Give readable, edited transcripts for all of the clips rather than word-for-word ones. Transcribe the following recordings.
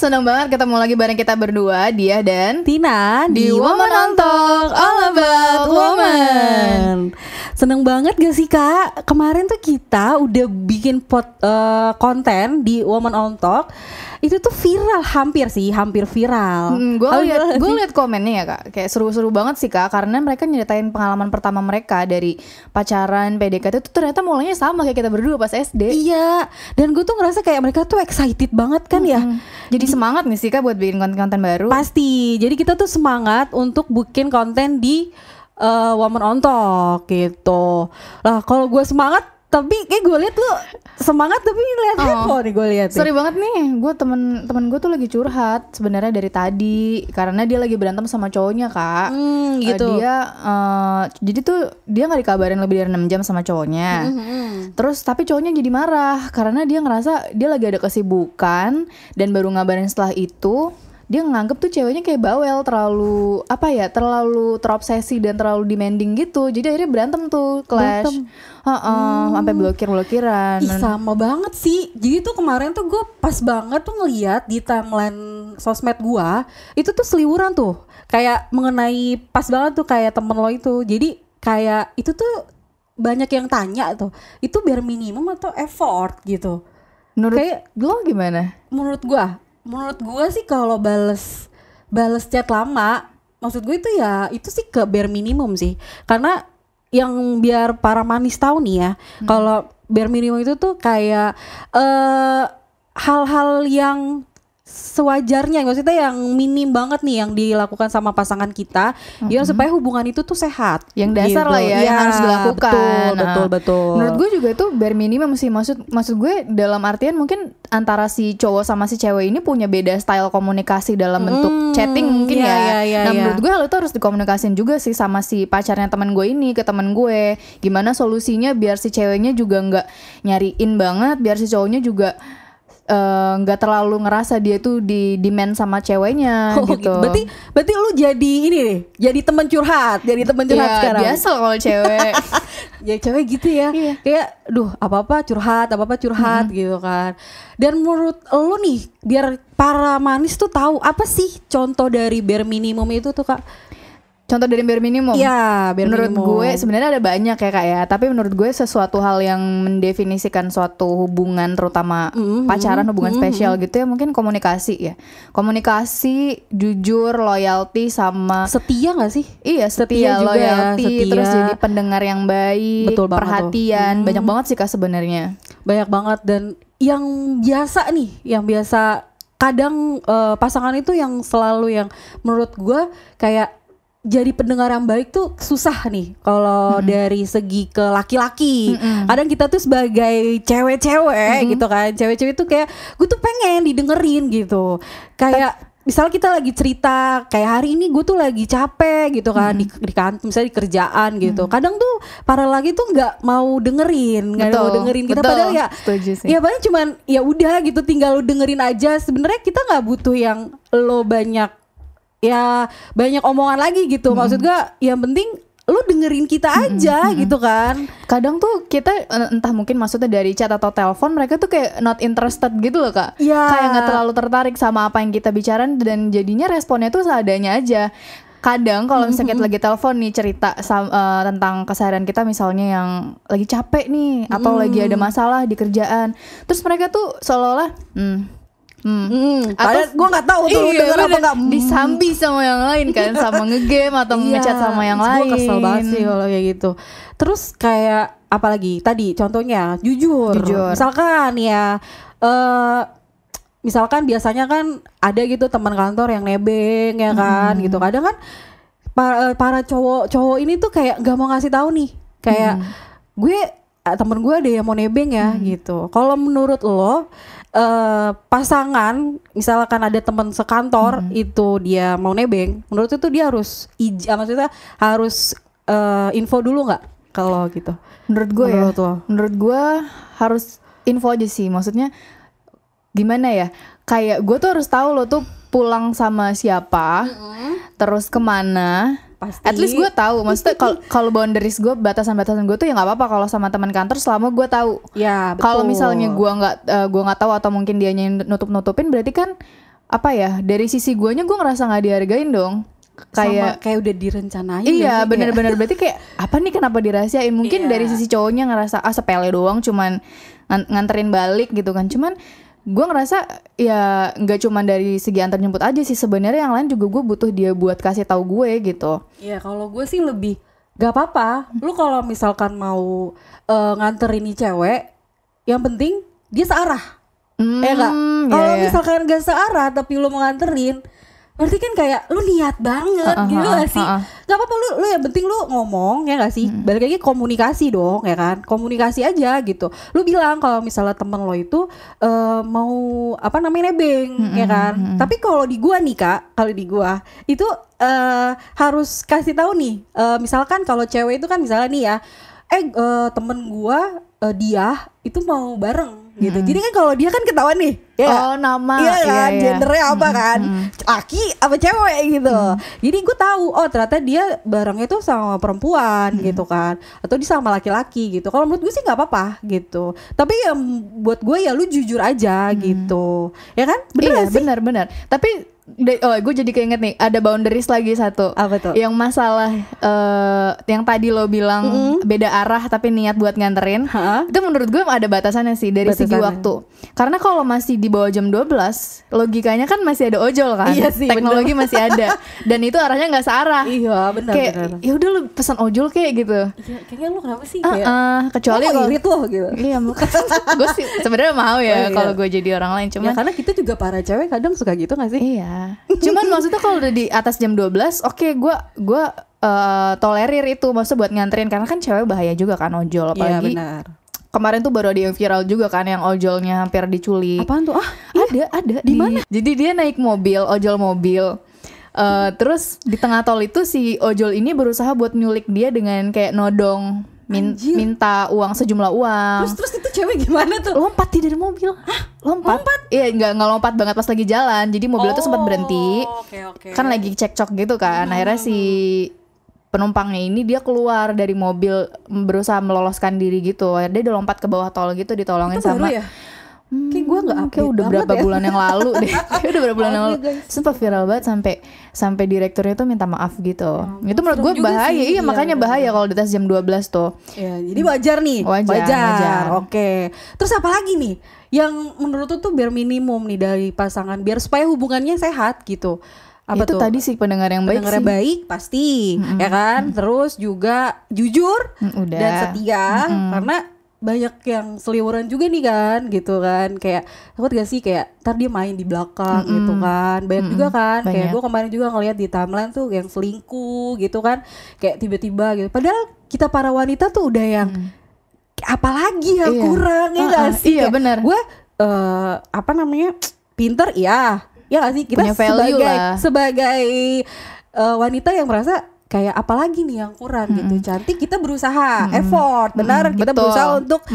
seneng banget ketemu lagi bareng kita berdua, Dia dan Tina di Woman on Talk, all about woman. Seneng banget gak sih Kak? Kemarin tuh kita udah bikin konten di Woman on Talk. Itu tuh viral, hampir viral. Gue liat komennya ya Kak, kayak seru-seru banget sih Kak, karena mereka nyeritain pengalaman pertama mereka dari pacaran, PDKT itu ternyata mulainya sama kayak kita berdua pas SD. Iya, dan gue tuh ngerasa kayak mereka tuh excited banget kan ya. Jadi semangat nih sih Kak buat bikin konten-konten baru. Pasti, jadi kita tuh semangat untuk bikin konten di Woman on Talk gitu. Lah kalau gue semangat, tapi kayak gue liat lu semangat tapi lihat handphone nih gue lihat. Sorry banget nih, gue temen gue tuh lagi curhat sebenarnya dari tadi karena dia lagi berantem sama cowoknya Kak. Gitu. Jadi tuh dia nggak dikabarin lebih dari 6 jam sama cowoknya. Terus tapi cowoknya jadi marah karena dia ngerasa dia lagi ada kesibukan dan baru ngabarin setelah itu. Dia nganggep tuh ceweknya kayak bawel, terlalu terobsesi dan terlalu demanding gitu. Jadi akhirnya berantem tuh, clash. Sampai blokir-blokiran. Ih, sama banget sih. Jadi tuh kemarin tuh gue pas banget tuh ngeliat di timeline sosmed gue, itu tuh seliwuran tuh, kayak mengenai pas banget tuh kayak temen lo itu. Jadi kayak itu tuh banyak yang tanya tuh, itu biar minimum atau effort gitu. Menurut kayak lo gimana? Menurut gue sih kalau bales chat lama, maksud gue itu ya itu sih ke bare minimum sih. Karena yang biar para manis tahu nih ya, kalau bare minimum itu tuh kayak hal-hal yang sewajarnya, maksudnya yang minim banget nih yang dilakukan sama pasangan kita, ya supaya hubungan itu tuh sehat. Yang dasar gitu lah ya, yang harus dilakukan. Betul. Menurut gue juga itu bare minimum sih. Maksud gue dalam artian mungkin antara si cowok sama si cewek ini punya beda style komunikasi dalam bentuk chatting mungkin ya. Menurut gue hal itu harus dikomunikasin juga sih sama si pacarnya teman gue ini ke teman gue. Gimana solusinya biar si ceweknya juga nggak nyariin banget, biar si cowoknya juga nggak terlalu ngerasa dia tuh di demand sama ceweknya gitu. Berarti lu jadi ini nih, jadi teman curhat sekarang. Biasa kalau cewek. Ya cewek gitu ya. Iya. Kayak apa-apa curhat gitu kan. Dan menurut lu nih, biar para manis tuh tahu apa sih contoh dari bare minimum itu tuh Kak? Contoh dari bare minimum? Iya, bare menurut minimum. gue sebenarnya ada banyak ya Kak ya. Tapi menurut gue sesuatu hal yang mendefinisikan suatu hubungan, terutama pacaran, hubungan spesial gitu ya, mungkin komunikasi ya. Komunikasi, jujur, loyalty, sama setia gak sih? Iya, setia juga loyalty, ya, setia. Terus jadi pendengar yang baik, betul perhatian. Banyak banget sih Kak sebenarnya. Banyak banget. Dan yang biasa kadang pasangan itu yang selalu yang menurut gue kayak jadi pendengar yang baik tuh susah nih kalau dari segi ke laki-laki. Kadang kita tuh sebagai cewek-cewek gitu kan, cewek-cewek tuh kayak gue tuh pengen didengerin gitu. Kayak misal kita lagi cerita kayak hari ini gue tuh lagi capek gitu kan, di kantor misalnya di kerjaan gitu. Kadang tuh para laki tuh nggak mau dengerin kita, padahal ya paling cuman ya udah gitu, tinggal lu dengerin aja. Sebenarnya kita nggak butuh yang lo banyak omongan lagi gitu. Maksud gue yang penting lu dengerin kita aja gitu kan. Kadang tuh kita entah mungkin maksudnya dari chat atau telepon, mereka tuh kayak not interested gitu loh Kak. Kayak gak terlalu tertarik sama apa yang kita bicarain, dan jadinya responnya tuh seadanya aja. Kadang kalau misalnya kita lagi telepon nih cerita tentang keseharian kita, misalnya yang lagi capek nih atau lagi ada masalah di kerjaan, terus mereka tuh seolah-olah atau gue nggak tahu tuh denger apa nggak, disambi sama yang lain kan, sama ngegame atau ngechat sama yang lain. Gue kesel banget sih kalau kayak gitu. Terus kayak apalagi tadi contohnya jujur. Misalkan ya misalkan biasanya kan ada gitu teman kantor yang nebeng ya kan gitu. Kadang kan para cowok ini tuh kayak nggak mau ngasih tahu nih, kayak temen gue ada yang mau nebeng ya gitu. Kalau menurut lo pasangan misalkan ada teman sekantor itu dia mau nebeng, menurut itu dia harus maksudnya harus info dulu nggak kalau gitu? Menurut gue harus info aja sih. Maksudnya gimana ya, kayak gue tuh harus tahu lo tuh pulang sama siapa, terus kemana. Pasti. At least gue tahu. Maksudnya kalau boundaries gue, batasan-batasan gue tuh ya nggak apa-apa kalau sama teman kantor selama gue tahu. Ya betul. Kalau misalnya gue nggak tahu atau mungkin dia nutup-nutupin, berarti kan apa ya, dari sisi guanya gue ngerasa nggak dihargain dong. Kayak udah direncanain. Iya benar-benar berarti kayak apa nih, kenapa dirahasiain? Mungkin dari sisi cowoknya ngerasa sepele doang, cuman nganterin balik gitu kan. Cuman gue ngerasa ya nggak cuman dari segi antar jemput aja sih, sebenarnya yang lain juga gue butuh dia buat kasih tahu gue gitu. Iya, kalau gue sih lebih gak apa-apa. Lu kalau misalkan mau nganterin nih cewek, yang penting dia searah. Ya gak? Kalau misalkan gak searah tapi lu mau nganterin, berarti kan kayak lu niat banget gitu gak sih? Gak apa-apa, lu yang penting lu ngomong, ya gak sih? Balik lagi komunikasi dong, ya kan? Komunikasi aja gitu. Lu bilang kalau misalnya temen lo itu mau apa namanya nebeng, ya kan? Tapi kalau di gua nih Kak, kalau di gua itu harus kasih tahu nih. Misalkan kalau cewek itu kan misalnya nih ya, temen gua dia itu mau bareng gitu. Jadi kan kalau dia kan ketahuan nih, ya nama, iya kan, gendernya apa kan, laki apa cewek gitu. Jadi gue tahu, oh ternyata dia barengnya tuh sama perempuan gitu kan, atau dia sama laki-laki gitu. Kalau menurut gue sih nggak apa-apa gitu. Tapi yang buat gue ya lu jujur aja gitu, ya kan? Bener sih? Bener. Tapi gue jadi keinget nih, ada boundaries lagi satu. Apa tuh? Yang masalah yang tadi lo bilang beda arah tapi niat buat nganterin. Itu menurut gue ada batasannya sih dari segi waktu. Karena kalau masih di bawah jam 12, logikanya kan masih ada ojol kan. Iya sih, teknologi masih ada. Dan itu arahnya nggak searah. Iya benar. Kayak ya udah lo pesan ojol kayak gitu. Iya, kayaknya lo kenapa sih? Kecuali kalau irit lo gitu. Iya, gue sih sebenarnya mau ya kalau gue jadi orang lain. Cuman ya, karena kita juga para cewek kadang suka gitu nggak sih? Iya. Cuman maksudnya kalau udah di atas jam 12, oke, gue tolerir itu, maksudnya buat nganterin, karena kan cewek bahaya juga kan ojol, apalagi. Iya benar. Kemarin tuh baru ada yang viral juga kan, yang ojolnya hampir diculik. Apaan tuh? Ada di mana? Jadi dia naik mobil, ojol mobil. Terus di tengah tol itu si ojol ini berusaha buat nyulik dia dengan kayak nodong, minta uang, sejumlah uang. Terus itu cewek gimana tuh? Lompat dari mobil. Lompat? Iya, nggak lompat banget pas lagi jalan. Jadi mobilnya tuh sempat berhenti. Okay. Kan lagi cekcok gitu kan. Akhirnya si penumpangnya ini dia keluar dari mobil berusaha meloloskan diri gitu. Dia udah lompat ke bawah tol gitu, ditolongin itu sama. Baru ya? Kayak gue nggak update udah berapa bulan yang lalu deh. Kayak udah berapa bulan yang lalu. Sempat viral banget sampai direkturnya tuh minta maaf gitu. Itu menurut gue bahaya. Iya, makanya bahaya kalau di atas jam 12 tuh. Ya, jadi wajar nih. Wajar. Oke. Terus apa lagi nih yang menurut tuh biar minimum nih dari pasangan, biar supaya hubungannya sehat gitu? Apa itu tuh? Tadi sih pendengar yang baik. Pendengar yang baik pasti, ya kan? Terus juga jujur dan setia, karena banyak yang seliweran juga nih kan, gitu kan. Kayak takut gak sih kayak ntar dia main di belakang gitu kan. Banyak juga kan. Kayak gue kemarin juga ngeliat di timeline tuh yang selingkuh gitu kan. Kayak tiba-tiba gitu. Padahal kita para wanita tuh udah yang apalagi yang kurang, ya gak sih? Iya benar. Gue apa namanya, pinter ya gak sih? Kita sebagai wanita yang merasa kayak apalagi nih yang kurang gitu. Cantik, kita berusaha, effort, benar, kita berusaha untuk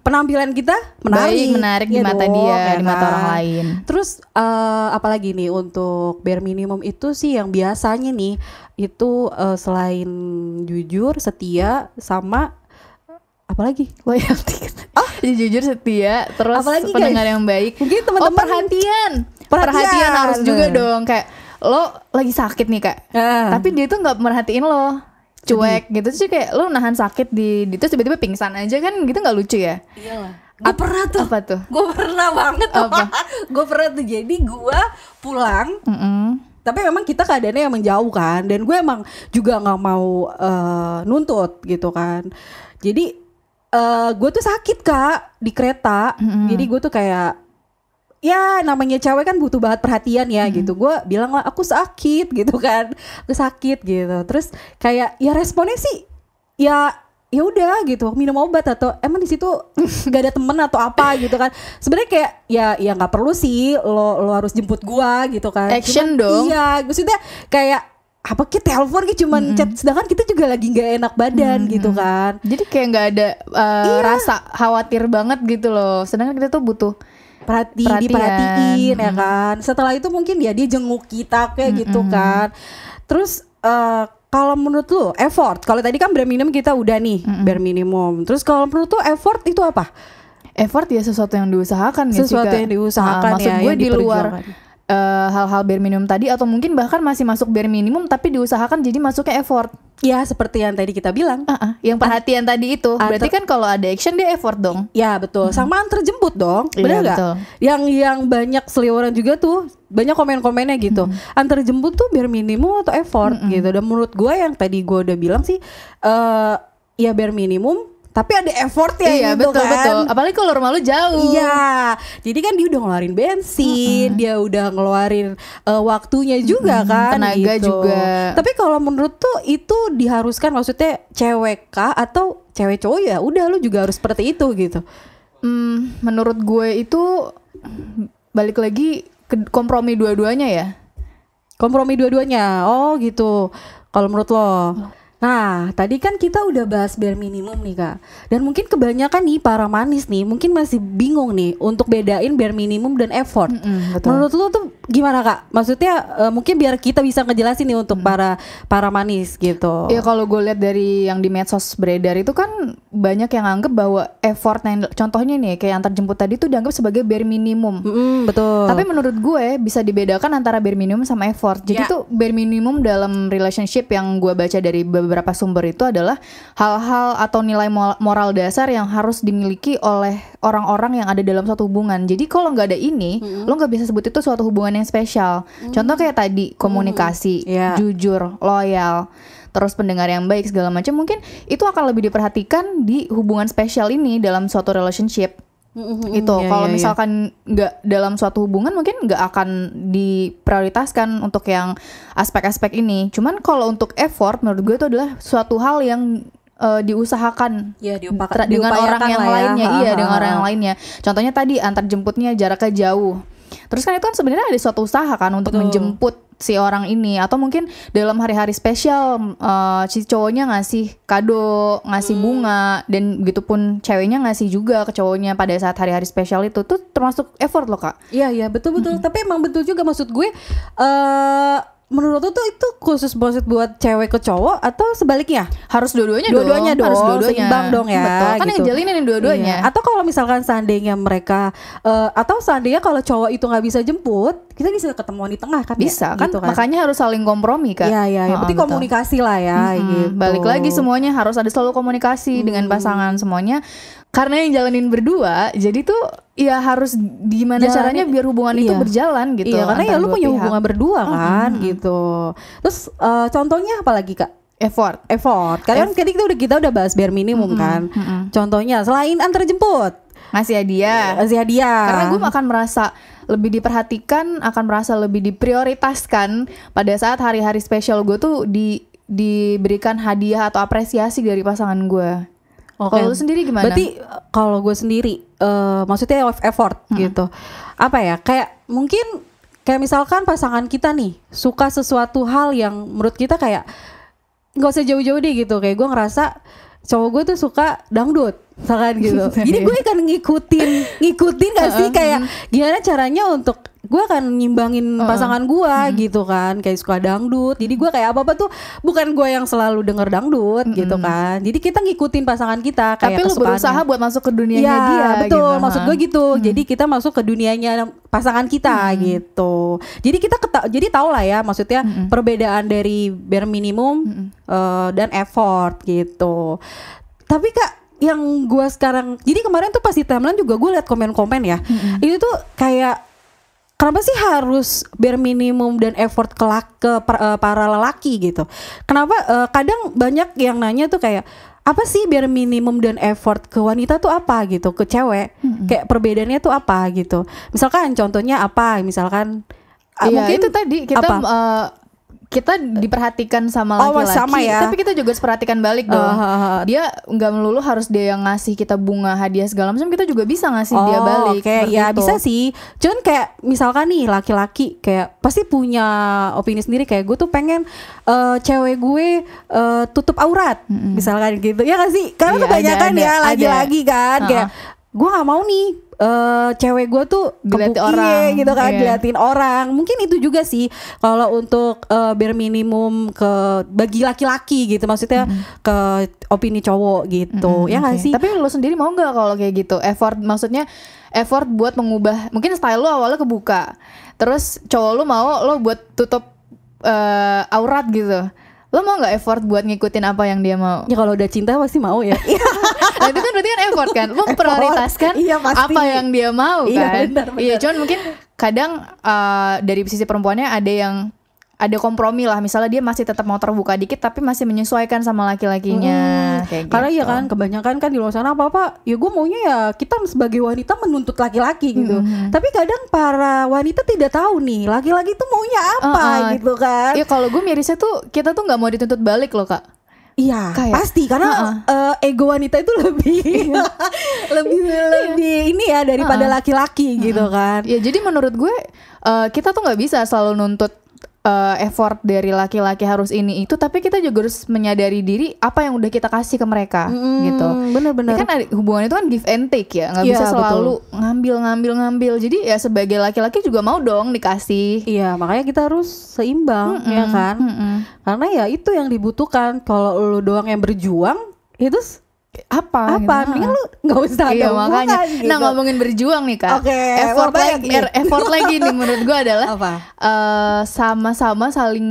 penampilan kita menarik di mata dia, di mata orang lain. Terus apalagi nih untuk bare minimum itu sih yang biasanya nih itu selain jujur, setia, sama apalagi loyalty. Jujur, setia, terus apalagi, pendengar yang baik. Mungkin teman-teman perhatian harus juga dong. Kayak lo lagi sakit nih Kak, tapi dia tuh nggak merhatiin lo, cuek gitu sih, kayak lo nahan sakit di terus tiba-tiba pingsan aja kan, gitu nggak lucu ya? Iyalah. Gue pernah tuh. Apa tuh? Gue pernah banget. Gue pernah tuh. Jadi gue pulang. Tapi memang kita keadaannya emang jauh kan, dan gue emang juga nggak mau nuntut gitu kan. Jadi gue tuh sakit Kak di kereta. Jadi gue tuh kayak, ya namanya cewek kan butuh banget perhatian ya gitu. Gue bilang lah aku sakit gitu kan, aku sakit gitu. Terus kayak ya responnya sih ya udah gitu, minum obat atau emang di situ gak ada temen atau apa gitu kan. Sebenarnya kayak ya nggak perlu sih lo harus jemput gue gitu kan. Action dong. Iya, maksudnya kayak apa kita telepon kayak cuman chat, sedangkan kita juga lagi nggak enak badan gitu kan. Jadi kayak nggak ada rasa khawatir banget gitu loh. Sedangkan kita tuh butuh diperhatiin ya kan. Setelah itu mungkin dia jenguk kita kayak gitu kan. Terus kalau menurut lu effort, kalau tadi kan bare minimum kita udah nih bare minimum. Terus kalau menurut lu effort itu apa? Effort ya sesuatu yang diusahakan. Sesuatu yang diusahakan maksud ya, gue yang di luar hal-hal bare minimum tadi, atau mungkin bahkan masih masuk bare minimum tapi diusahakan jadi masuknya effort. Ya seperti yang tadi kita bilang, yang perhatian tadi itu. Berarti kan kalau ada action dia effort dong. Ya betul, sama antar jemput dong, Iya, benar nggak? betul. Yang banyak seliweran juga tuh, banyak komen-komennya gitu. Antar jemput tuh bare minimum atau effort gitu. Dan menurut gue yang tadi gue udah bilang sih, ya bare minimum tapi ada effort ya. Iya, gitu betul, kan. betul. Apalagi kalau rumah lu jauh. Iya, jadi kan dia udah ngeluarin bensin, dia udah ngeluarin waktunya juga kan, tenaga gitu. juga. Tapi kalau menurut tuh itu diharuskan, maksudnya cewek kah atau cewek cowok, ya udah lu juga harus seperti itu gitu. Menurut gue itu balik lagi ke kompromi dua-duanya ya. Kompromi dua-duanya, oh gitu. Kalau menurut lo. Nah, tadi kan kita udah bahas bare minimum nih Kak. Dan mungkin kebanyakan nih para manis nih mungkin masih bingung nih untuk bedain bare minimum dan effort. Betul. Menurut lu tuh gimana Kak? Maksudnya mungkin biar kita bisa ngejelasin nih untuk para manis gitu. Ya kalau gue lihat dari yang di medsos beredar itu kan banyak yang anggap bahwa effort, contohnya nih kayak antar jemput tadi tuh dianggap sebagai bare minimum. Betul. Tapi menurut gue bisa dibedakan antara bare minimum sama effort. Jadi tuh bare minimum dalam relationship yang gue baca dari beberapa sumber itu adalah hal-hal atau nilai moral dasar yang harus dimiliki oleh orang-orang yang ada dalam suatu hubungan. Jadi kalau nggak ada ini, lo nggak bisa sebut itu suatu hubungan yang spesial. Contoh kayak tadi komunikasi, jujur, loyal, terus pendengar yang baik segala macam, mungkin itu akan lebih diperhatikan di hubungan spesial ini dalam suatu relationship. Itu kalau misalkan nggak dalam suatu hubungan mungkin nggak akan diprioritaskan untuk yang aspek-aspek ini. Cuman kalau untuk effort menurut gue itu adalah suatu hal yang diusahakan dengan orang yang lainnya. Dengan orang yang lainnya. Contohnya tadi antar jemputnya jaraknya jauh. Terus kan itu kan sebenarnya ada suatu usaha kan untuk menjemput si orang ini, atau mungkin dalam hari-hari spesial si cowoknya ngasih kado, ngasih bunga, dan begitupun ceweknya ngasih juga ke cowoknya pada saat hari-hari spesial itu tuh termasuk effort loh Kak. Iya betul. Tapi emang betul juga, maksud gue menurut lu tuh itu khusus buat cewek ke cowok atau sebaliknya? Harus dua-duanya dong. Harus dua-duanya. Seimbang dong ya. Betul. Kan gitu. ngejalinin dua-duanya. Iya. Atau kalau misalkan seandainya mereka atau seandainya kalau cowok itu nggak bisa jemput, kita bisa ketemuan di tengah kan? Bisa ya? kan? Gitu kan? Makanya harus saling kompromi Kak. Iya. Berarti komunikasi lah ya. Gitu. Balik lagi semuanya harus ada selalu komunikasi dengan pasangan semuanya. Karena yang jalanin berdua, jadi tuh ya harus gimana caranya biar hubungan itu berjalan gitu. Iya, karena ya lu punya hubungan berdua kan gitu. Terus contohnya apa lagi Kak? Effort. Karena tadi kita udah bahas bare minimum kan. Contohnya selain antar jemput, ngasih hadiah. Karena gue akan merasa lebih diperhatikan, akan merasa lebih diprioritaskan pada saat hari-hari spesial gue tuh diberikan hadiah atau apresiasi dari pasangan gue. Kalau lu sendiri gimana? Berarti kalau gue sendiri maksudnya effort gitu. Apa ya? Kayak mungkin kayak misalkan pasangan kita nih suka sesuatu hal yang menurut kita kayak nggak usah jauh-jauh deh gitu. Kayak gue ngerasa cowok gue tuh suka dangdut, misalkan gitu. Jadi gue akan ngikutin gak sih kayak gimana caranya untuk gue akan nyimbangin pasangan gue gitu kan, kayak suka dangdut. Jadi gue kayak apa tuh bukan gue yang selalu denger dangdut gitu kan. Jadi kita ngikutin pasangan kita kayak tapi lu berusaha buat masuk ke dunianya dia. Betul, gitu. maksud gue gitu. Jadi kita masuk ke dunianya pasangan kita gitu. Jadi kita jadi tahu lah ya maksudnya perbedaan dari bare minimum dan effort gitu. Tapi Kak, yang gue sekarang, jadi kemarin tuh pas di timeline juga gue liat komen-komen ya. Itu tuh kayak kenapa sih harus bare minimum dan effort ke para lelaki gitu? Kenapa kadang banyak yang nanya tuh kayak apa sih bare minimum dan effort ke wanita tuh apa gitu, ke cewek? Kayak perbedaannya tuh apa gitu? Misalkan contohnya apa? Misalkan mungkin itu tadi kita diperhatikan sama laki-laki, sama ya. Tapi kita juga perhatikan balik dong. Dia nggak melulu harus dia yang ngasih kita bunga, hadiah segala macam, kita juga bisa ngasih dia balik. Oke, ya itu bisa sih. Cuman kayak misalkan nih laki-laki kayak pasti punya opini sendiri, kayak gue tuh pengen cewek gue tutup aurat, misalkan gitu. Ya nggak sih? Karena kebanyakan ya lagi-lagi kan kayak gue nggak mau nih cewek gue tuh dilihat orang gitu kan, diliatin orang. Mungkin itu juga sih kalau untuk bare minimum bagi laki-laki gitu, maksudnya ke opini cowok gitu. Ya nggak sih? Tapi lo sendiri mau nggak kalau kayak gitu? Maksudnya effort buat mengubah, mungkin style lo awalnya kebuka, terus cowok lo mau lo buat tutup aurat gitu. Lo mau nggak effort buat ngikutin apa yang dia mau? Ya kalau udah cinta pasti mau ya. Nah itu kan berarti kan effort kan. Lo prioritaskan apa yang dia mau kan. Benar. Iya, cuman mungkin kadang dari sisi perempuannya ada kompromi lah. Misalnya dia masih tetap mau terbuka dikit tapi masih menyesuaikan sama laki-lakinya. Kayak Karena gitu. ya kan kebanyakan kan di luar sana apa-apa ya gue maunya ya kita sebagai wanita menuntut laki-laki gitu. Tapi kadang para wanita tidak tahu nih laki-laki tuh maunya apa gitu kan. Iya, kalau gue mirisnya tuh kita tuh nggak mau dituntut balik loh Kak. Iya pasti karena ego wanita itu lebih lebih ini ya daripada laki-laki gitu kan. Ya jadi menurut gue kita tuh nggak bisa selalu nuntut effort dari laki-laki harus ini itu, tapi kita juga harus menyadari diri apa yang udah kita kasih ke mereka gitu. Bener-bener. Kan hubungan itu kan give and take ya, nggak bisa selalu ngambil. Jadi ya sebagai laki-laki juga mau dong dikasih. Iya, makanya kita harus seimbang ya kan. Karena ya itu yang dibutuhkan. Kalau lu doang yang berjuang itu apa gitu. Mendingan lu nggak usah ada makanya gitu. Nah ngomongin berjuang nih Kak, effort lagi nih menurut gue adalah sama-sama saling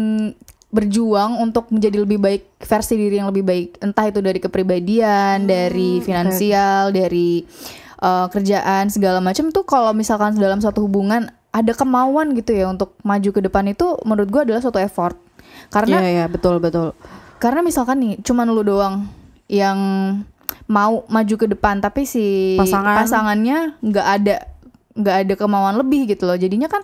berjuang untuk menjadi lebih baik, versi diri yang lebih baik, entah itu dari kepribadian, dari finansial, dari kerjaan segala macam tuh. Kalau misalkan dalam satu hubungan ada kemauan gitu ya untuk maju ke depan, itu menurut gue adalah suatu effort. Karena betul. Karena misalkan nih cuman lu doang yang mau maju ke depan tapi si pasangannya nggak ada kemauan lebih gitu loh. Jadinya kan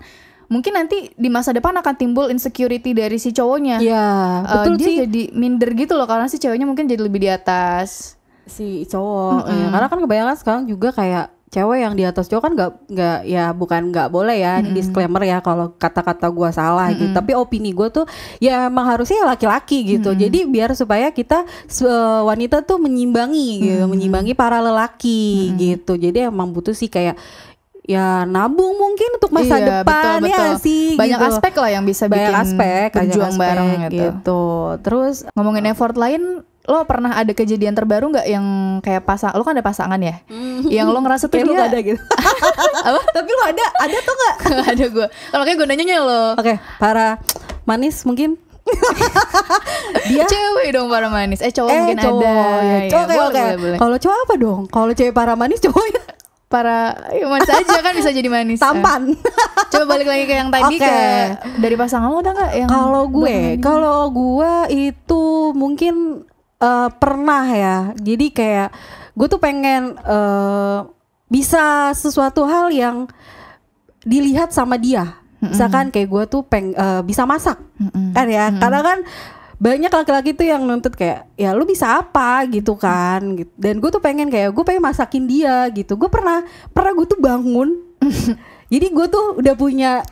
mungkin nanti di masa depan akan timbul insecurity dari si cowoknya. Iya, betul dia sih. Jadi minder gitu loh karena si ceweknya mungkin jadi lebih di atas si cowok. Ya, karena kan kebanyakan sekarang juga kayak cewek yang di atas cowok kan nggak ya, bukan nggak boleh ya, disclaimer ya kalau kata-kata gue salah gitu, tapi opini gue tuh ya emang harusnya laki-laki gitu. Jadi biar supaya kita wanita tuh menyimbangi gitu, menyimbangi para lelaki gitu. Jadi emang butuh sih kayak ya nabung mungkin untuk masa depan. Betul. Ya sih banyak gitu. Aspek lah yang bisa bikin berjuang bareng gitu. Terus ngomongin effort lain, lo pernah ada kejadian terbaru nggak yang kayak lo kan ada pasangan ya, yang lo ngerasa tuh dia gak ada gitu. apa? Tapi lo ada tuh nggak? Nggak ada gue. Kalau kayak gue nanyanya lo. Oke, para manis mungkin. Dia cewek dong para manis. Cowok mungkin cowok, ada. Ya, oke. Kalau cowok apa dong? Kalau cewek para manis cowoknya para manis aja kan bisa jadi manis. Tampan. Coba balik lagi ke yang tadi ke dari pasangan lo, ada nggak yang? Kalau gue itu mungkin pernah ya. Jadi kayak gue tuh pengen bisa sesuatu hal yang dilihat sama dia. Misalkan kayak gue tuh bisa masak kan ya. Karena kan banyak laki-laki tuh yang nuntut kayak ya lu bisa apa gitu kan gitu. Dan gue tuh pengen masakin dia gitu. Gue pernah gue tuh bangun. Jadi gue tuh udah punya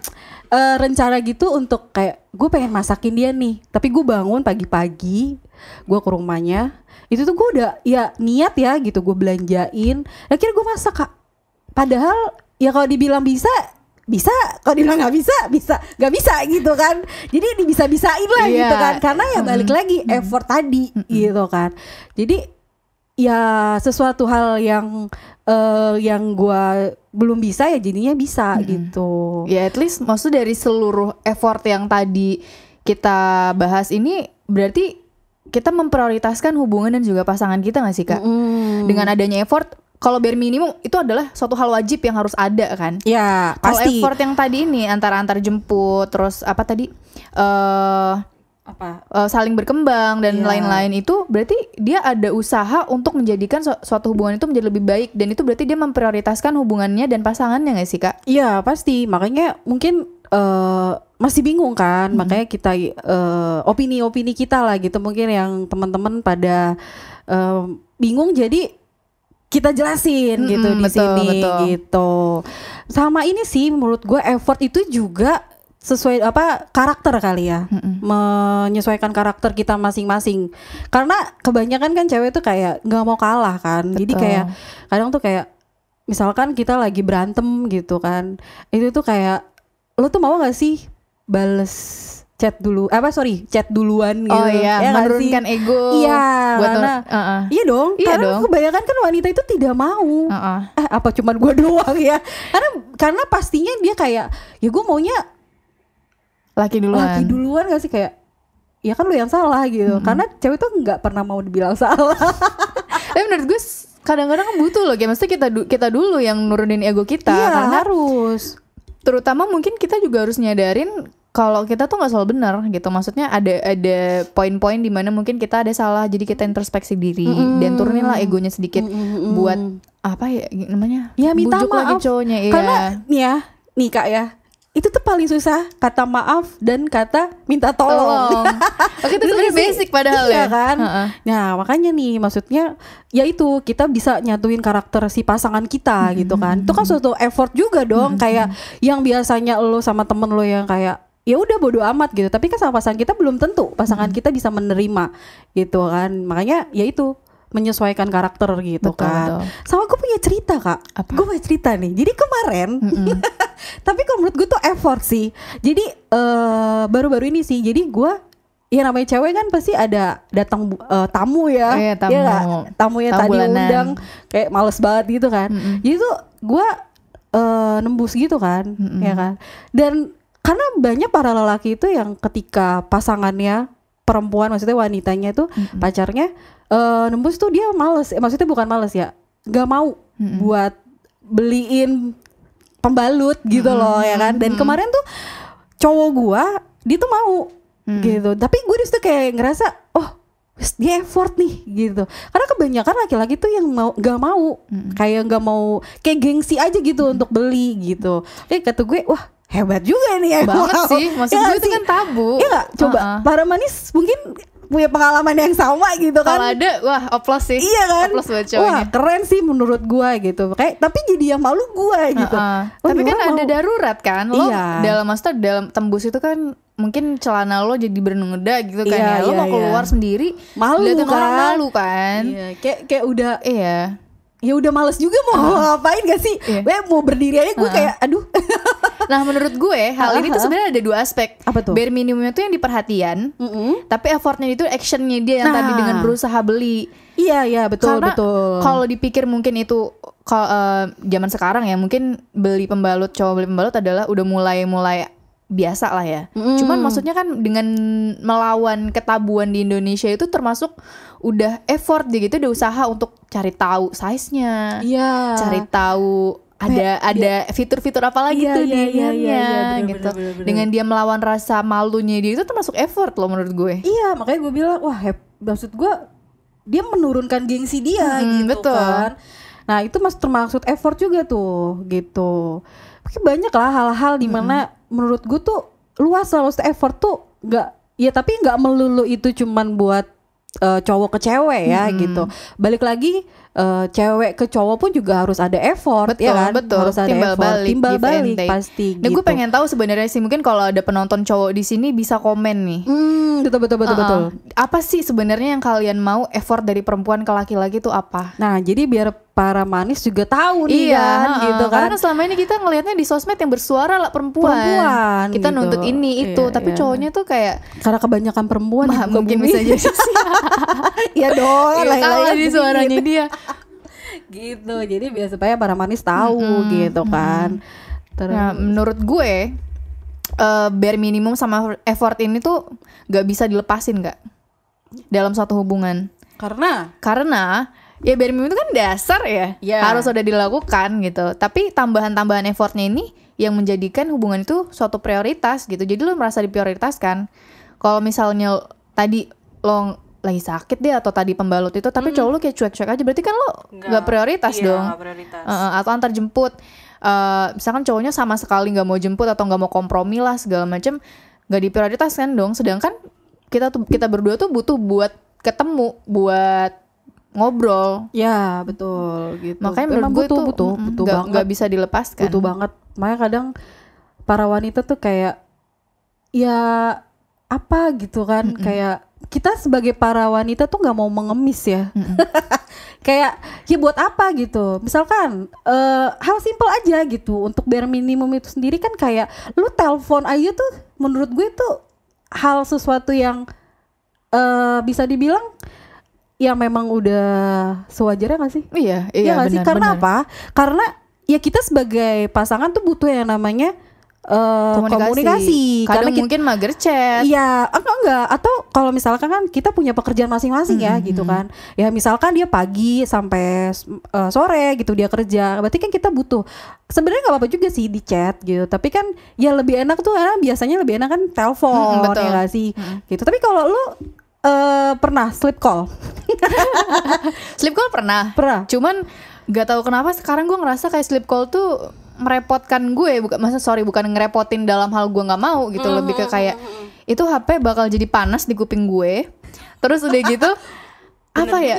rencana gitu untuk kayak gue pengen masakin dia nih. Tapi gue bangun pagi-pagi, gue ke rumahnya. Itu tuh gue udah ya niat ya gitu, gue belanjain. Akhirnya gue masak Kak. Padahal ya kalau dibilang bisa, kalau dibilang nggak bisa gitu kan. Jadi bisa-bisain lah gitu kan. Karena ya balik lagi effort tadi gitu kan. Jadi ya sesuatu hal yang gue belum bisa ya jadinya bisa gitu. Ya at least maksudnya dari seluruh effort yang tadi kita bahas ini berarti kita memprioritaskan hubungan dan juga pasangan kita gak sih Kak? Dengan adanya effort, kalau bare minimum itu adalah suatu hal wajib yang harus ada kan? Ya kalau pasti. Effort yang tadi ini antar jemput, terus apa tadi saling berkembang dan lain-lain, itu berarti dia ada usaha untuk menjadikan suatu hubungan itu menjadi lebih baik, dan itu berarti dia memprioritaskan hubungannya dan pasangannya gak sih Kak? Iya pasti, makanya mungkin masih bingung kan, makanya kita opini-opini kita lah gitu, mungkin yang teman-teman pada bingung, jadi kita jelasin gitu di sini gitu. Sama ini sih menurut gue effort itu juga sesuai karakter kali ya, menyesuaikan karakter kita masing-masing. Karena kebanyakan kan cewek tuh kayak nggak mau kalah kan, jadi kayak kadang tuh kayak misalkan kita lagi berantem gitu kan, itu tuh kayak lo tuh mau gak sih bales chat duluan gitu. Oh iya, ya menurunkan ego. Iya, buat karena iya dong, iya karena dong. kebanyakan kan wanita itu tidak mau. Apa cuman gue doang ya? Karena pastinya dia kayak, ya gue maunya laki duluan gak sih, kayak ya kan lu yang salah gitu. Karena cewek tuh nggak pernah mau dibilang salah. Tapi menurut gue kadang-kadang butuh loh, kayak maksudnya kita dulu yang nurunin ego kita. Iya, karena harus. Terutama mungkin kita juga harus nyadarin kalau kita tuh nggak selalu benar gitu. Maksudnya ada poin-poin di mana mungkin kita ada salah, jadi kita introspeksi diri dan turunin lah egonya sedikit buat apa ya namanya? Ya minta bujuk maaf lagi cowoknya. Karena nih Kak ya, itu tuh paling susah, kata maaf dan kata minta tolong. Oke, itu sebenarnya basic padahal iya ya kan. Nah makanya nih, maksudnya ya itu kita bisa nyatuin karakter si pasangan kita gitu kan. Itu kan suatu effort juga dong. Kayak yang biasanya lo sama temen lo yang kayak ya udah bodo amat gitu, tapi kan sama pasangan kita belum tentu pasangan kita bisa menerima gitu kan. Makanya ya itu menyesuaikan karakter gitu. Betul. Sama gue punya cerita Kak. Gue punya cerita nih. Jadi kemarin tapi kalau menurut gue tuh effort sih. Jadi baru-baru ini sih. Jadi gue, ya namanya cewek kan pasti ada datang tamu ya. Tamu. Ya, tamu yang tadi undang kayak males banget gitu kan. Jadi tuh gue nembus gitu kan, ya kan. Dan karena banyak para lelaki itu yang ketika pasangannya perempuan, maksudnya wanitanya itu pacarnya nembus tuh dia males, maksudnya bukan males ya, nggak mau buat beliin pembalut gitu loh ya kan. Dan kemarin tuh cowok gua dia tuh mau gitu, tapi gue disitu kayak ngerasa oh dia effort nih gitu. Karena kebanyakan laki-laki tuh yang nggak mau kayak nggak mau, kayak gengsi aja gitu untuk beli gitu. Kata gue wah hebat juga nih ya. Banget sih, maksud gue itu kan tabu. Iya gak? Coba para manis mungkin punya pengalaman yang sama gitu kan. Kalau ada, wah oplos sih. Iya kan? Oplos buat cowoknya. Wah keren sih menurut gue gitu. Kayak tapi jadi yang malu gue gitu. Tapi kan ada darurat kan. Lo iya. dalam tembus itu kan mungkin celana lo jadi bernengeda gitu kan ya. Lo mau keluar sendiri, malu kan. Orang malu kan. Iya, kayak udah ya udah males juga mau ngapain gak sih? Mau berdiri aja gue kayak aduh. Nah menurut gue hal ini tuh sebenarnya ada dua aspek. Apa tuh? Bare minimumnya tuh yang di perhatian, tapi effortnya itu actionnya dia yang tadi dengan berusaha beli. Iya betul. Karena kalau dipikir mungkin itu zaman sekarang ya, mungkin beli pembalut, cowok beli pembalut adalah udah mulai biasa lah ya. Cuman maksudnya kan dengan melawan ketabuan di Indonesia itu termasuk udah effort dia gitu, udah usaha untuk cari tahu size-nya, cari tahu ada fitur-fitur apa lagi tuh dia gitu. Bener. Dengan dia melawan rasa malunya dia itu termasuk effort loh menurut gue. Iya, makanya gue bilang wah maksud gue dia menurunkan gengsi dia gitu betul. Kan. Nah itu termasuk effort juga tuh gitu. Mungkin banyak lah hal-hal di mana menurut gue tuh luas lah, maksudnya effort tuh tapi nggak melulu itu cuman buat cowok ke cewek ya gitu. Balik lagi cewek ke cowok pun juga harus ada effort. Betul, ya kan? Betul. Harus ada timbal balik pasti. Nah, gitu. Gue pengen tahu sebenarnya sih, mungkin kalau ada penonton cowok di sini bisa komen nih. Betul. Apa sih sebenarnya yang kalian mau effort dari perempuan ke laki-laki itu apa? Nah, jadi biar para manis juga tahu nih kan gitu kan. Karena selama ini kita ngelihatnya di sosmed yang bersuara lah perempuan. Kita gitu. Nuntut ini itu, tapi cowoknya tuh kayak karena kebanyakan perempuan mungkin bisa jadi sih. Iya dong, kalah di suaranya dia. Gitu. Jadi biar supaya para manis tahu gitu kan. Nah, menurut gue bare minimum sama effort ini tuh gak bisa dilepasin gak dalam suatu hubungan. Karena ya bare minimum itu kan dasar ya, harus udah dilakukan gitu. Tapi tambahan-tambahan effortnya ini yang menjadikan hubungan itu suatu prioritas gitu. Jadi lo merasa diprioritaskan. Kalau misalnya tadi lo lagi sakit deh atau tadi pembalut itu, tapi cowok lo kayak cuek-cuek aja, berarti kan lo gak prioritas dong. Gak prioritas. Atau antar jemput, misalkan cowoknya sama sekali gak mau jemput atau gak mau kompromi lah segala macam, gak diprioritaskan dong. Sedangkan kita berdua tuh butuh buat ketemu, buat ngobrol. Ya betul gitu. Makanya menurut gue butuh banget. Gak bisa dilepaskan. Butuh banget. Makanya kadang para wanita tuh kayak ya apa gitu kan, kayak kita sebagai para wanita tuh nggak mau mengemis ya. Kayak ya buat apa gitu. Misalkan hal simpel aja gitu. Untuk bare minimum itu sendiri kan kayak lu telepon aja tuh menurut gue tuh hal sesuatu yang bisa dibilang ya memang udah sewajarnya gak sih? Iya gak sih? Karena benar. apa? Karena ya kita sebagai pasangan tuh butuh yang namanya komunikasi. Kadang Karena mungkin mager chat. Iya, enggak. Atau kalau misalkan kan kita punya pekerjaan masing-masing ya gitu kan. Ya misalkan dia pagi sampai sore gitu dia kerja. Berarti kan kita butuh. Sebenarnya nggak apa-apa juga sih di chat gitu. Tapi kan ya lebih enak tuh karena biasanya lebih enak kan telepon ya nggak sih. Gitu. Tapi kalau lu pernah sleep call? Sleep call pernah. Cuman nggak tahu kenapa sekarang gue ngerasa kayak sleep call tuh merepotkan gue, bukan ngerepotin dalam hal gue nggak mau gitu, lebih ke kayak itu HP bakal jadi panas di kuping gue, terus udah gitu apa ya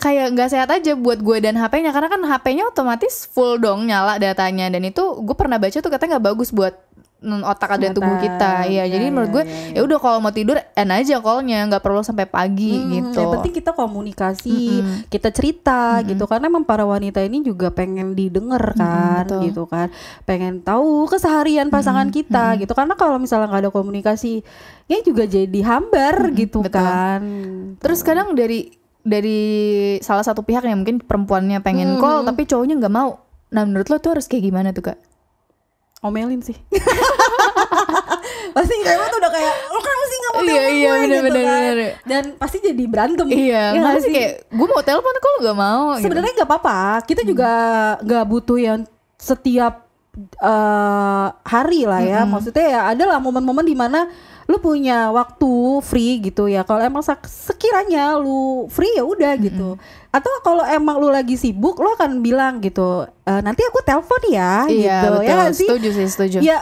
kayak nggak sehat aja buat gue dan HP-nya, karena kan HP-nya otomatis full dong nyala datanya, dan itu gue pernah baca tuh katanya nggak bagus buat otak dan tubuh kita. Iya, jadi menurut gue ya udah kalau mau tidur aja call-nya, nggak perlu sampai pagi gitu. Yang penting kita komunikasi, kita cerita gitu, karena emang para wanita ini juga pengen didengar kan, gitu kan, pengen tahu keseharian pasangan kita gitu. Karena kalau misalnya nggak ada komunikasi, ya juga jadi hambar gitu kan. Terus kadang dari salah satu pihak yang mungkin perempuannya pengen call tapi cowoknya nggak mau. Nah menurut lo tuh harus kayak gimana tuh Kak? Omelin sih. Pasti kayak tuh udah kayak lo kan mesti nggak mau telepon iya, gue bener, gitu kan. bener. Dan pasti jadi berantem. Iya ya sih kayak gue mau telepon kok lo gak mau. Sebenarnya nggak apa-apa. Kita juga nggak butuh yang setiap hari lah ya. Maksudnya ya adalah momen-momen dimana lu punya waktu free gitu ya. Kalau emang sekiranya lu free ya udah gitu. Atau kalau emang lu lagi sibuk, lu akan bilang gitu, nanti aku telepon ya, gitu. Betul. Ya gak sih? Setuju. Ya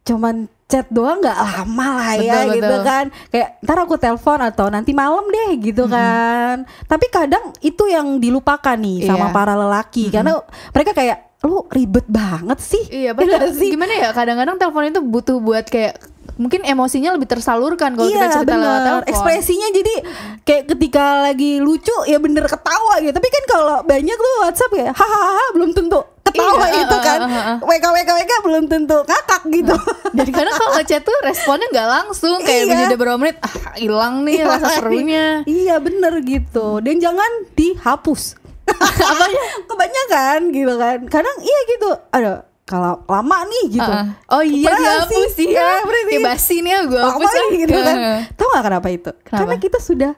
cuman chat doang nggak lama lah ya, betul. gitu kan. Kayak ntar aku telepon atau nanti malam deh gitu kan. Tapi kadang itu yang dilupakan nih sama para lelaki, karena mereka kayak lu ribet banget sih. Iya padahal gimana ya, kadang-kadang telepon itu butuh buat kayak mungkin emosinya lebih tersalurkan kalau kita cerita lewat telepon. Ekspresinya jadi kayak ketika lagi lucu ya bener ketawa gitu. Tapi kan kalau banyak tuh WhatsApp ya hahaha belum tentu ketawa itu kan. WK belum tentu ngakak gitu. Jadi kadang kalau ngechat tuh responnya nggak langsung, kayak udah berapa menit hilang nih rasa serunya. Iya bener gitu. Dan jangan dihapus. Apanya? Kebanyakan gitu kan. Kadang iya gitu. Ada kalau lama nih gitu. Oh iya dihapus sih ya. Kayak basi nih gue hapus gitu kan. Tahu gak kenapa itu? Karena kita sudah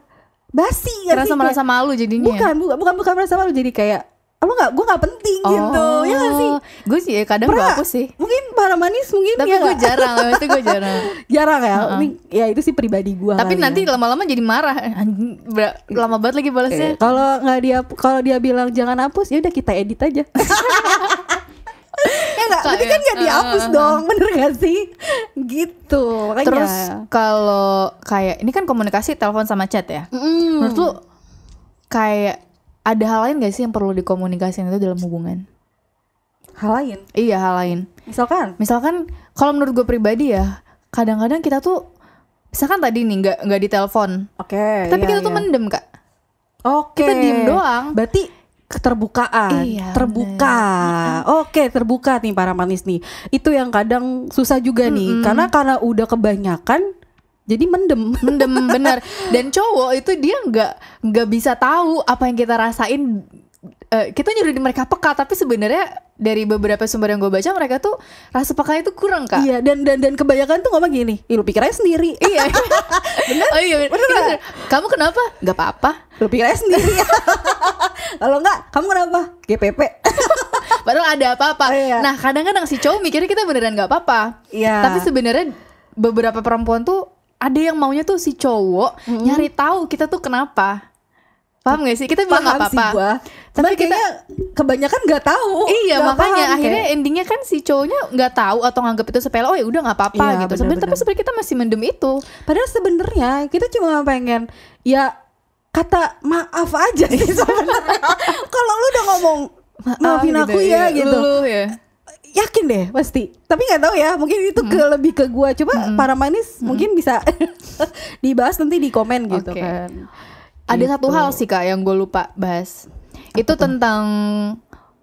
basi kan. Merasa malu jadinya. Bukan merasa malu, jadi kayak gue gak penting gitu. Ya gak sih? Gue sih kadang gue hapus sih. Mungkin para manis mungkin. Tapi gue jarang. Pasti gue jarang. Jarang ya. Ya itu sih pribadi gue. Tapi nanti lama-lama jadi marah. Lama banget lagi balasnya. Kalau dia bilang jangan hapus, ya udah kita edit aja. Ya nggak, tapi kan nggak dihapus dong, bener gak sih? Gitu makanya. Terus kalau kayak ini kan komunikasi telepon sama chat ya. Menurut lu kayak ada hal lain gak sih yang perlu dikomunikasikan itu dalam hubungan? Hal lain? Iya hal lain. Misalkan kalau menurut gue pribadi ya, kadang-kadang kita tuh misalkan tadi nih nggak ditelepon. Oke. Tapi kita tuh mendem Kak. Oke. Kita diem doang. Berarti keterbukaan, terbuka. Oke, terbuka nih para manis nih. Itu yang kadang susah juga nih, karena udah kebanyakan jadi mendem bener. Dan cowok itu dia nggak bisa tahu apa yang kita rasain. Kita nyuruh mereka peka, tapi sebenarnya dari beberapa sumber yang gue baca mereka tuh rasa peka itu kurang Kak. Iya, dan kebanyakan tuh ngomong gini, lu pikir aja sendiri. Iya. Bener? Oh iya bener. Kamu kenapa? Gak apa-apa. Lu pikir aja sendiri. Kalau enggak, kamu kenapa? GPP. Padahal ada apa-apa. Nah kadang-kadang si cowok mikirnya kita beneran gak apa-apa. Iya. Tapi sebenarnya beberapa perempuan tuh ada yang maunya tuh si cowok nyari tahu kita tuh kenapa. Paham gak sih? Kita bilang gak apa-apa. Tapi kayaknya kebanyakan gak tahu. Iya makanya akhirnya endingnya kan si cowoknya gak tahu atau nganggap itu sepele. Oh ya udah gak apa-apa gitu. Tapi sebenarnya kita masih mendem itu. Padahal sebenarnya kita cuma pengen ya kata maaf aja sih sebenarnya. Kalau lu udah ngomong maafin aku gitu. Ya. yakin deh pasti. Tapi nggak tahu ya, mungkin itu lebih ke gue. Coba para manis mungkin bisa dibahas nanti di komen gitu kan. Ada satu hal sih Kak yang gue lupa bahas. Itu tentang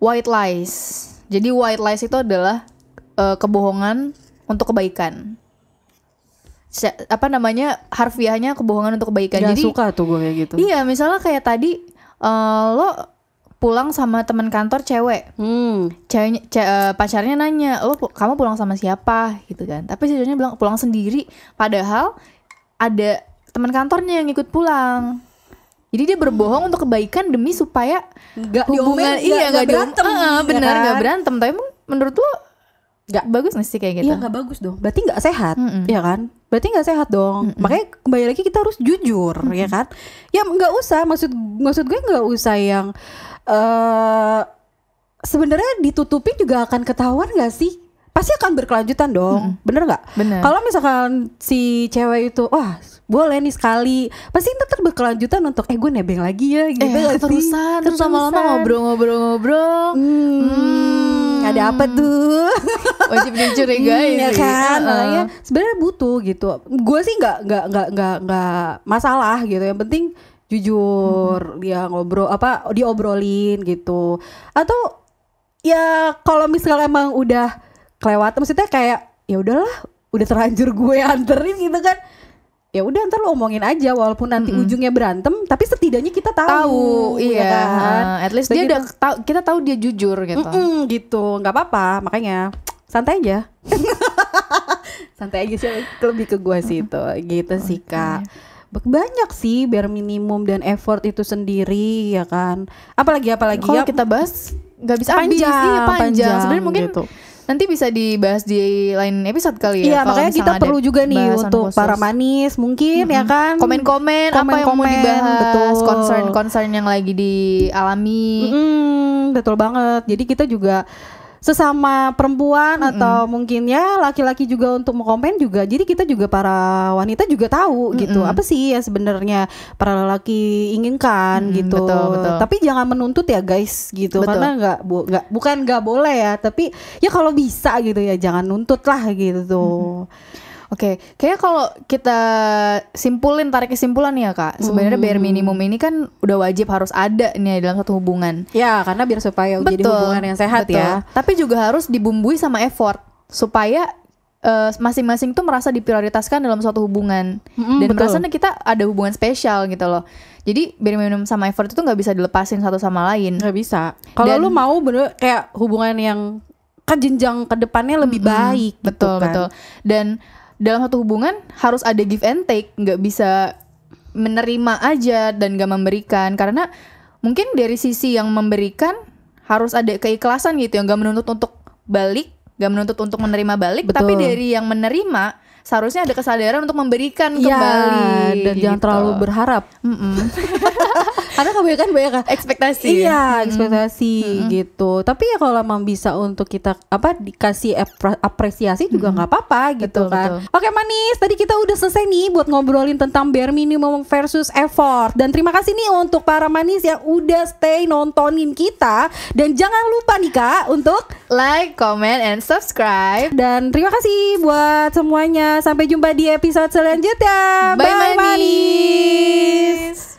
white lies. Jadi white lies itu adalah kebohongan untuk kebaikan. Harfiahnya kebohongan untuk kebaikan. Gak jadi suka tuh gue kayak gitu. Iya, misalnya kayak tadi lo pulang sama teman kantor cewek, pacarnya nanya kamu pulang sama siapa gitu kan, tapi si cowoknya bilang pulang sendiri, padahal ada teman kantornya yang ikut pulang. Jadi dia berbohong untuk kebaikan demi supaya hubungan nggak berantem, benar nggak berantem. Tapi menurut lo nggak bagus nggak sih kayak gitu? Iya nggak bagus dong. Berarti nggak sehat, ya kan? Berarti nggak sehat dong. Makanya kembali lagi kita harus jujur, ya kan? Ya nggak usah. Maksud gue nggak usah yang sebenarnya ditutupin juga akan ketahuan nggak sih? Pasti akan berkelanjutan dong, bener nggak? Kalau misalkan si cewek itu, wah boleh nih sekali, pasti tetap berkelanjutan untuk gue nebeng lagi ya gitu. Terusan, terus lama-lama ngobrol. Ada apa tuh? Wajib dicurigai ya kan? Makanya sebenarnya butuh gitu. Gue sih nggak masalah gitu. Yang penting jujur, dia diobrolin gitu. Atau ya kalau misalnya emang udah kelewat, maksudnya kayak ya udahlah, udah terlanjur gue anterin gitu kan. Ya udah ntar lo omongin aja walaupun nanti ujungnya berantem, tapi setidaknya kita tahu iya ya kan? At least dia udah tahu, kita tahu dia jujur gitu. Gitu, nggak apa-apa, makanya santai aja. Santai aja sih, lebih ke gue sih itu gitu sih Kak. Banyak sih bare minimum dan effort itu sendiri ya kan. Apalagi kalau kita bahas nggak bisa panjang. Sebenarnya mungkin gitu. Nanti bisa dibahas di lain episode kali ya. Iya, makanya kita perlu juga nih untuk khusus. Para manis mungkin ya kan. Komen-komen apa yang mau dibahas, betul. Concern yang lagi dialami. Betul banget. Jadi kita juga sesama perempuan atau mungkin ya laki-laki juga untuk mengomen juga. Jadi kita juga para wanita juga tahu gitu apa sih ya sebenarnya para lelaki inginkan gitu. Betul. Tapi jangan menuntut ya guys gitu. Betul. Karena bukan nggak boleh ya, tapi ya kalau bisa gitu ya jangan nuntut lah gitu. Oke, kayaknya kalau kita tarik kesimpulan nih ya Kak, sebenarnya bare minimum ini kan udah wajib harus ada nih dalam satu hubungan. Ya, karena biar supaya jadi hubungan yang sehat ya. Tapi juga harus dibumbui sama effort supaya masing-masing tuh merasa diprioritaskan dalam suatu hubungan dan merasa kita ada hubungan spesial gitu loh. Jadi bare minimum sama effort itu nggak bisa dilepasin satu sama lain. Nggak bisa. Kalau lu mau bener kayak hubungan yang ke jenjang ke depannya lebih baik. Betul. Dan dalam satu hubungan harus ada give and take, nggak bisa menerima aja dan gak memberikan. Karena mungkin dari sisi yang memberikan harus ada keikhlasan gitu, yang gak menuntut untuk balik, gak menuntut untuk menerima balik. Betul. Tapi dari yang menerima seharusnya ada kesadaran untuk memberikan kembali. Dan jangan terlalu berharap. Karena kebanyakan ekspektasi. Iya, ekspektasi gitu. Tapi ya kalau memang bisa untuk kita dikasih apresiasi juga nggak apa-apa gitu kan. Betul. Oke manis, tadi kita udah selesai nih buat ngobrolin tentang bare minimum versus effort. Dan terima kasih nih untuk para manis yang udah stay nontonin kita. Dan jangan lupa nih Kak untuk like, comment, and subscribe. Dan terima kasih buat semuanya. Sampai jumpa di episode selanjutnya. Bye manis.